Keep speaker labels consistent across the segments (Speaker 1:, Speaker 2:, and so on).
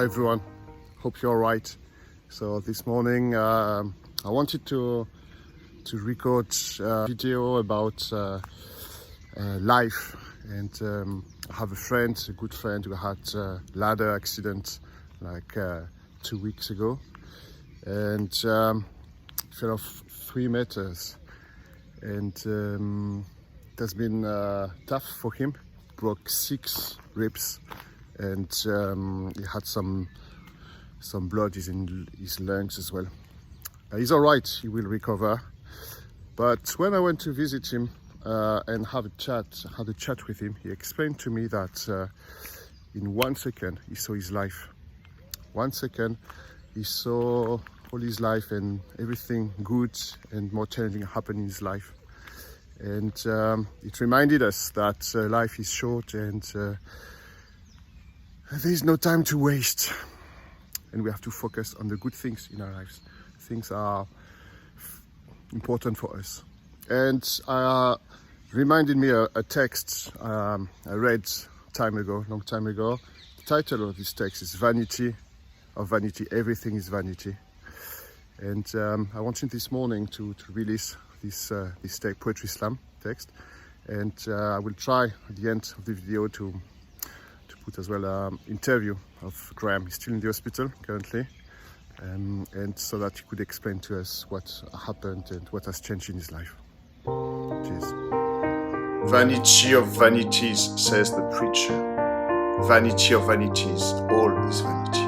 Speaker 1: Hi everyone, hope you're all right. So this morning I wanted to record a video about life, and I have a good friend who had a ladder accident like 2 weeks ago, and fell off 3 meters, and it has been tough for him. Broke 6 ribs, and he had some blood in his lungs as well. He's all right, he will recover. But when I went to visit him and had a chat with him, he explained to me that in 1 second he saw his life. 1 second he saw all his life and everything good and more challenging happened in his life. And it reminded us that life is short, and there is no time to waste, and we have to focus on the good things in our lives. Things are important for us. And reminded me a text I read long time ago. The title of this text is Vanity of Vanity. Everything is vanity. And I wanted this morning to release this poetry slam text, and I will try at the end of the video to put as well an interview of Graham. He's still in the hospital currently, and so that he could explain to us what happened and what has changed in his life. Cheers.
Speaker 2: Vanity of vanities, says the preacher. Vanity of vanities, all is vanity.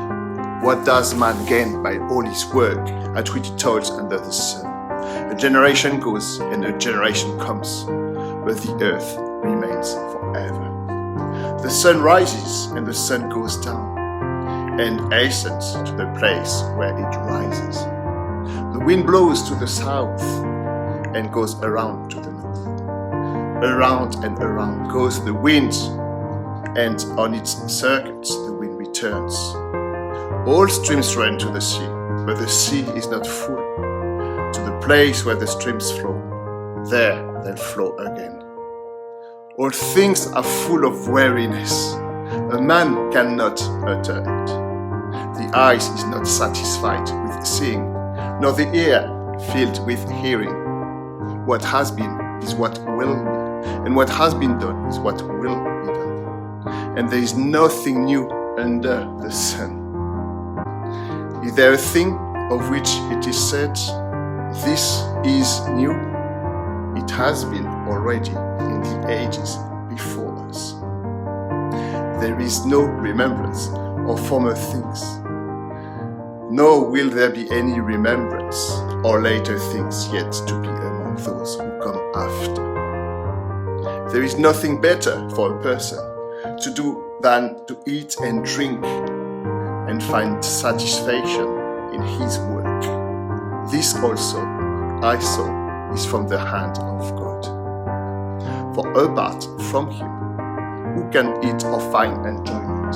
Speaker 2: What does man gain by all his work at which he toils under the sun? A generation goes and a generation comes, but the earth remains forever. The sun rises and the sun goes down, and hastens to the place where it rises. The wind blows to the south and goes around to the north. Around and around goes the wind, and on its circuits the wind returns. All streams run to the sea, but the sea is not full. To the place where the streams flow, there they'll flow again. All things are full of weariness. A man cannot utter it. The eyes is not satisfied with seeing, nor the ear filled with hearing. What has been is what will be, and what has been done is what will be done. And there is nothing new under the sun. Is there a thing of which it is said, "This is new"? It has been already in the ages before us. There is no remembrance of former things, nor will there be any remembrance or later things yet to be among those who come after. There is nothing better for a person to do than to eat and drink and find satisfaction in his work. This also I saw is from the hand of God. For apart from him, who can eat or find enjoyment?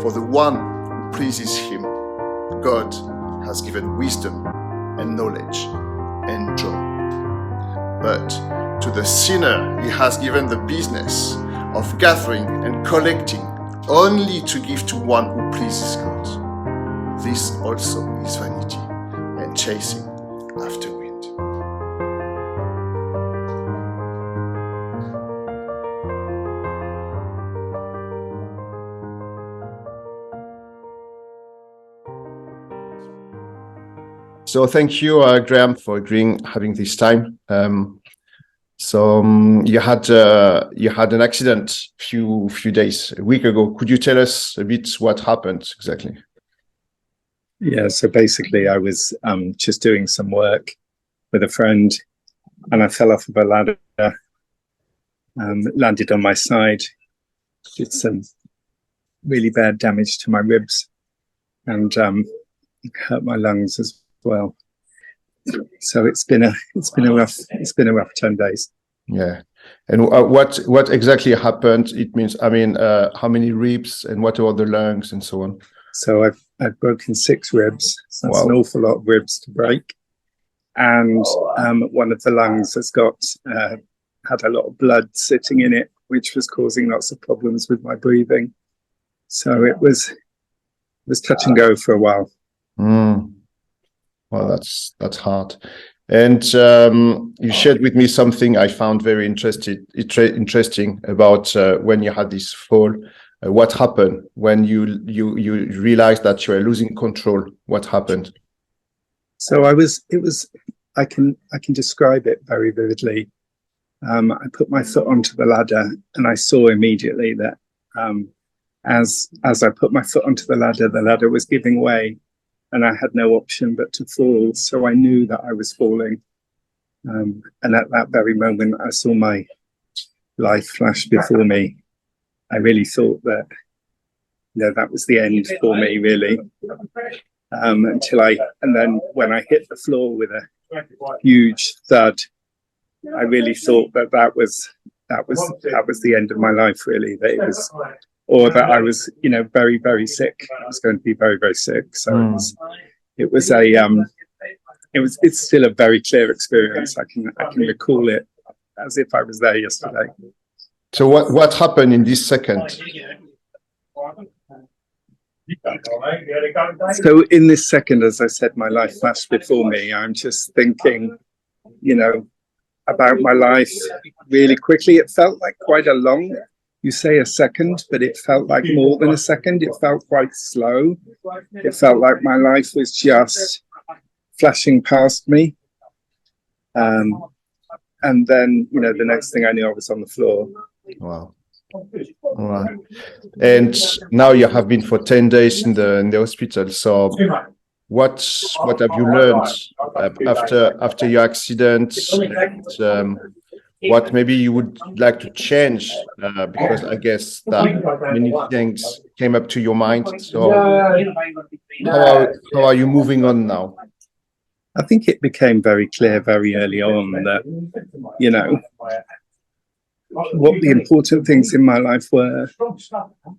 Speaker 2: For the one who pleases him, God has given wisdom and knowledge and joy. But to the sinner he has given the business of gathering and collecting, only to give to one who pleases God. This also is vanity and chasing after wind.
Speaker 1: So thank you, Graham, for having this time. You had an accident a week ago. Could you tell us a bit what happened exactly?
Speaker 3: Yeah, so basically I was just doing some work with a friend, and I fell off of a ladder, landed on my side, did some really bad damage to my ribs, and hurt my lungs as well. So it's been a rough 10 days.
Speaker 1: Yeah. And what exactly happened? It means, how many ribs and what are the lungs and so on?
Speaker 3: So I've broken 6 ribs. So that's
Speaker 1: Wow.
Speaker 3: an awful lot of ribs to break. And one of the lungs has had a lot of blood sitting in it, which was causing lots of problems with my breathing. So it was was touch and go for a while.
Speaker 1: Mm. Well, that's hard. And you shared with me something I found very interesting about when you had this fall. What happened when you realized that you were losing control? What happened?
Speaker 3: So I can describe it very vividly. I put my foot onto the ladder, and I saw immediately that as I put my foot onto the ladder was giving way, and I had no option but to fall. So I knew that I was falling. And at that very moment, I saw my life flash before me. I really thought that, that was the end for me, really. And then when I hit the floor with a huge thud, I really thought that was the end of my life, really. That it was, or that I was, very, very sick. I was going to be very, very sick. So it's still a very clear experience. I can recall it as if I was there yesterday.
Speaker 1: So what happened in this second?
Speaker 3: So in this second, as I said, my life flashed before me. I'm just thinking, about my life really quickly. It felt like quite a long, you say a second, but it felt like more than a second. It felt quite slow. It felt like my life was just flashing past me. And then, the next thing I knew, I was on the floor.
Speaker 1: Wow. All right. And now you have been for 10 days in the hospital. So what have you learned after your accident? And, what maybe you would like to change? Because I guess that many things came up to your mind. So how are you moving on now?
Speaker 3: I think it became very clear very early on that, what the important things in my life were.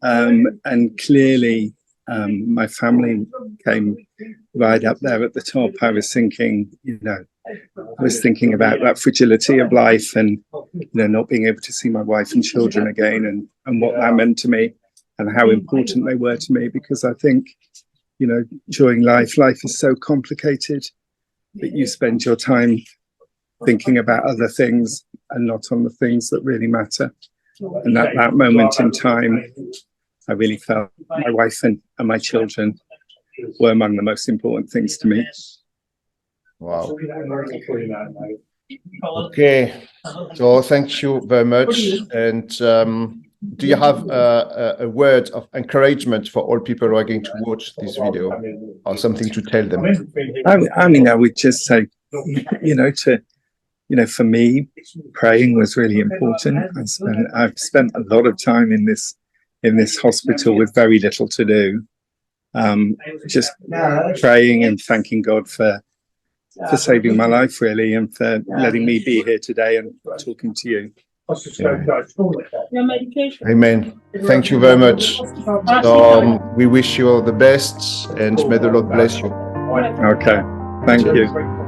Speaker 3: And clearly, my family came right up there at the top. I was thinking, about that fragility of life and, not being able to see my wife and children again and what that meant to me and how important they were to me. Because I think, during life is so complicated that you spend your time thinking about other things and not on the things that really matter. And at that moment in time, I really felt my wife and my children were among the most important things to me.
Speaker 1: Wow. Okay. So thank you very much. And do you have a word of encouragement for all people who are going to watch this video, or something to tell them?
Speaker 3: I would just say, for me, praying was really important. I've spent a lot of time in this hospital with very little to do, just praying and thanking God for saving my life, really, and for letting me be here today and talking to you.
Speaker 1: Amen. Thank you very much. So, we wish you all the best, and may the Lord bless you.
Speaker 3: Okay. Thank you.